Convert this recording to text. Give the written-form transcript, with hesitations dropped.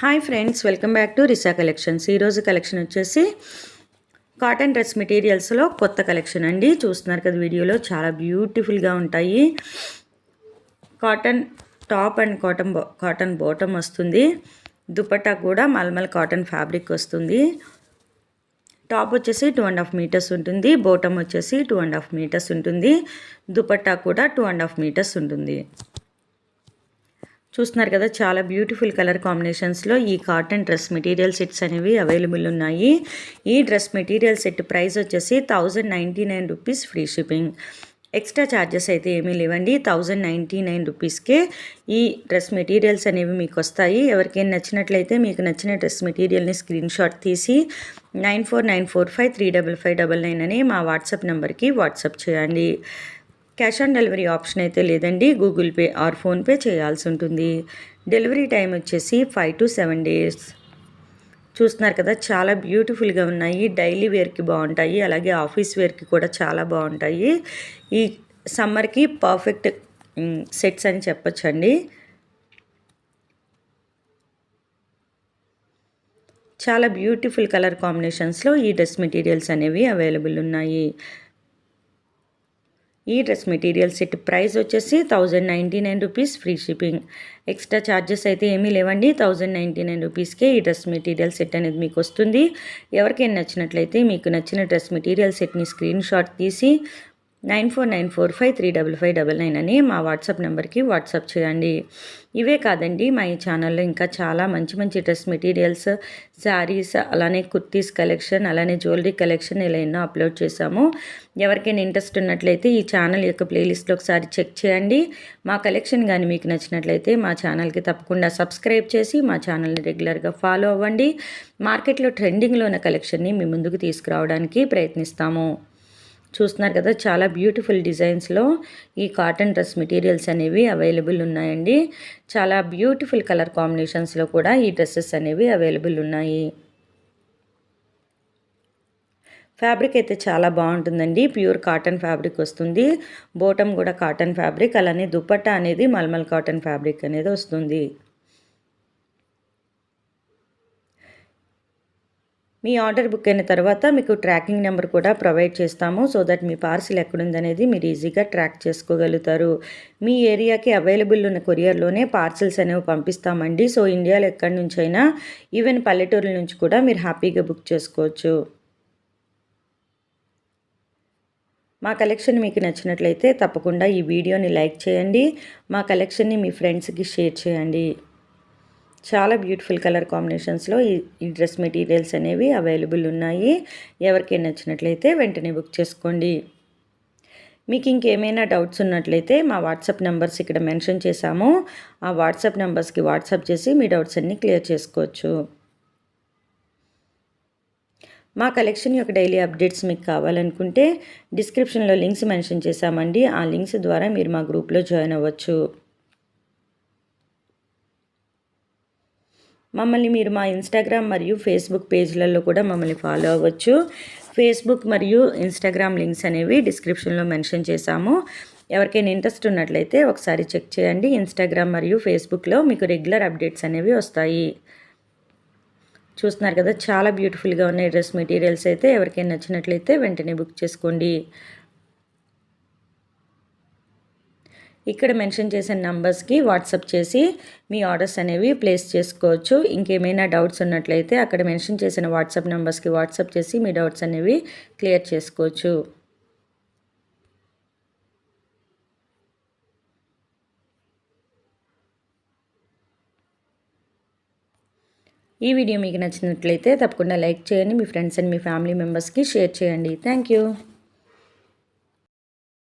Hi friends, welcome back to Risa collections. ఈరోజు collection వచ్చేసి cotton dress మెటీరియల్స్లో కొత్త కలెక్షన్ అండి. చూస్తున్నారు కదా వీడియోలో, చాలా బ్యూటిఫుల్గా ఉంటాయి. Cotton top and cotton bottom వస్తుంది. దుపట్టా కూడా మల్మల్ కాటన్ ఫ్యాబ్రిక్ వస్తుంది. టాప్ వచ్చేసి 2.5 మీటర్స్ ఉంటుంది. బాటమ్ వచ్చేసి 2.5 మీటర్స్ ఉంటుంది. దుపట్టా కూడా 2.5 మీటర్స్ ఉంటుంది. చూస్తున్నారు కదా, చాలా బ్యూటిఫుల్ కలర్ కాంబినేషన్స్లో ఈ కాటన్ డ్రెస్ మెటీరియల్ సెట్స్ అనేవి అవైలబుల్ ఉన్నాయి. ఈ డ్రెస్ మెటీరియల్ సెట్ ప్రైస్ వచ్చేసి 1099 rupees, free shipping. Extra charges అయితే ఏమీ లేవండి. 1099 రూపీస్కే ఈ డ్రెస్ మెటీరియల్స్ అనేవి మీకు వస్తాయి. ఎవరికైనా నచ్చినట్లయితే మీకు నచ్చిన డ్రెస్ మెటీరియల్ని స్క్రీన్ షాట్ తీసి 9494535599 అని మా వాట్సాప్ నెంబర్కి వాట్సాప్ చేయండి. క్యాష్ ఆన్ డెలివరీ ఆప్షన్ అయితే లేదండి. గూగుల్ పే ఆర్ ఫోన్పే చేయాల్సి ఉంటుంది. డెలివరీ టైం వచ్చేసి 5 to 7 days. చూస్తున్నారు కదా, చాలా బ్యూటిఫుల్గా ఉన్నాయి. డైలీ వేర్కి బాగుంటాయి, అలాగే ఆఫీస్ వేర్కి కూడా చాలా బాగుంటాయి. ఈ సమ్మర్కి పర్ఫెక్ట్ సెట్స్ అని చెప్పొచ్చండి. చాలా బ్యూటిఫుల్ కలర్ కాంబినేషన్స్లో ఈ డ్రెస్ మెటీరియల్స్ అనేవి అవైలబుల్ ఉన్నాయి. ఈ డ్రెస్ మెటీరియల్ సెట్ ప్రైస్ వచ్చేసి 1099 rupees, free shipping. Extra charges అయితే ఏమీ లేవండి. 1099 రూపీస్కే ఈ డ్రెస్ మెటీరియల్ సెట్ అనేది మీకు వస్తుంది. ఎవరికైనా నచ్చినట్లయితే మీకు నచ్చిన డ్రెస్ మెటీరియల్ సెట్ని స్క్రీన్ షాట్ తీసి 9494535599 అని మా వాట్సాప్ నెంబర్కి వాట్సాప్ చేయండి. ఇవే కాదండి, మా ఈ ఛానల్లో ఇంకా చాలా మంచి మంచి డ్రెస్ మెటీరియల్స్, శారీస్, అలానే కుర్తీస్ కలెక్షన్, అలానే జ్యువెలరీ కలెక్షన్ ఇలా ఎన్నో అప్లోడ్ చేశాము. ఎవరికైనా ఇంట్రెస్ట్ ఉన్నట్లయితే ఈ ఛానల్ యొక్క ప్లేలిస్ట్లో ఒకసారి చెక్ చేయండి. మా కలెక్షన్ కానీ మీకు నచ్చినట్లయితే మా ఛానల్కి తప్పకుండా సబ్స్క్రైబ్ చేసి మా ఛానల్ని రెగ్యులర్గా ఫాలో అవ్వండి. మార్కెట్లో ట్రెండింగ్లో ఉన్న కలెక్షన్ని మీ ముందుకు తీసుకురావడానికి ప్రయత్నిస్తాము. చూస్తున్నారు కదా, చాలా బ్యూటిఫుల్ డిజైన్స్లో ఈ కాటన్ డ్రెస్ మెటీరియల్స్ అనేవి అవైలబుల్ ఉన్నాయండి. చాలా బ్యూటిఫుల్ కలర్ కాంబినేషన్స్లో కూడా ఈ డ్రెస్సెస్ అనేవి అవైలబుల్ ఉన్నాయి. ఫ్యాబ్రిక్ అయితే చాలా బాగుంటుందండి. ప్యూర్ కాటన్ ఫ్యాబ్రిక్ వస్తుంది. బాటమ్ కూడా కాటన్ ఫ్యాబ్రిక్, అలానే దుపట్టా అనేది మల్మల్ కాటన్ ఫ్యాబ్రిక్ అనేది వస్తుంది. మీ ఆర్డర్ బుక్ అయిన తర్వాత మీకు ట్రాకింగ్ నెంబర్ కూడా ప్రొవైడ్ చేస్తాము. సో దట్ మీ పార్సిల్ ఎక్కడుందనేది మీరు ఈజీగా ట్రాక్ చేసుకోగలుగుతారు. మీ ఏరియాకి అవైలబుల్ ఉన్న కొరియర్లోనే పార్సిల్స్ అనేవి పంపిస్తామండి. సో ఇండియాలో ఎక్కడి నుంచైనా, ఈవెన్ పల్లెటూరుల నుంచి కూడా మీరు హ్యాపీగా బుక్ చేసుకోవచ్చు. మా కలెక్షన్ మీకు నచ్చినట్లయితే తప్పకుండా ఈ వీడియోని లైక్ చేయండి. మా కలెక్షన్ని మీ ఫ్రెండ్స్కి షేర్ చేయండి. చాలా బ్యూటిఫుల్ కలర్ కాంబినేషన్స్లో ఈ డ్రెస్ మెటీరియల్స్ అనేవి అవైలబుల్ ఉన్నాయి. ఎవరికైనా నచ్చినట్లయితే వెంటనే బుక్ చేసుకోండి. మీకు ఇంకేమైనా డౌట్స్ ఉన్నట్లయితే మా వాట్సాప్ నెంబర్స్ ఇక్కడ మెన్షన్ చేశాము. ఆ వాట్సాప్ నెంబర్స్కి వాట్సాప్ చేసి మీ డౌట్స్ అన్నీ క్లియర్ చేసుకోవచ్చు. మా కలెక్షన్ యొక్క డైలీ అప్డేట్స్ మీకు కావాలనుకుంటే డిస్క్రిప్షన్లో లింక్స్ మెన్షన్ చేశామండి. ఆ లింక్స్ ద్వారా మీరు మా గ్రూప్లో జాయిన్ అవ్వచ్చు. మమ్మల్ని మీరు మా ఇన్స్టాగ్రామ్ మరియు ఫేస్బుక్ పేజ్లలో కూడా మమ్మల్ని ఫాలో అవ్వచ్చు. ఫేస్బుక్ మరియు ఇన్స్టాగ్రామ్ లింక్స్ అనేవి డిస్క్రిప్షన్లో మెన్షన్ చేశాము. ఎవరికైనా ఇంట్రెస్ట్ ఉన్నట్లయితే ఒకసారి చెక్ చేయండి. ఇన్స్టాగ్రామ్ మరియు ఫేస్బుక్లో మీకు రెగ్యులర్ అప్డేట్స్ అనేవి వస్తాయి. చూస్తున్నారు కదా, చాలా బ్యూటిఫుల్గా ఉన్నాయి డ్రెస్ మెటీరియల్స్ అయితే. ఎవరికైనా నచ్చినట్లయితే వెంటనే బుక్ చేసుకోండి. ఇక్కడ మెన్షన్ చేసిన నంబర్స్కి వాట్సాప్ చేసి మీ ఆర్డర్స్ అనేవి ప్లేస్ చేసుకోవచ్చు. ఇంకేమైనా డౌట్స్ ఉన్నట్లయితే అక్కడ మెన్షన్ చేసిన వాట్సాప్ నంబర్స్కి వాట్సాప్ చేసి మీ డౌట్స్ అనేవి క్లియర్ చేసుకోవచ్చు. ఈ వీడియో మీకు నచ్చినట్లయితే తప్పకుండా లైక్ చేయండి. మీ ఫ్రెండ్స్ అండ్ మీ ఫ్యామిలీ మెంబర్స్కి షేర్ చేయండి. Thank you.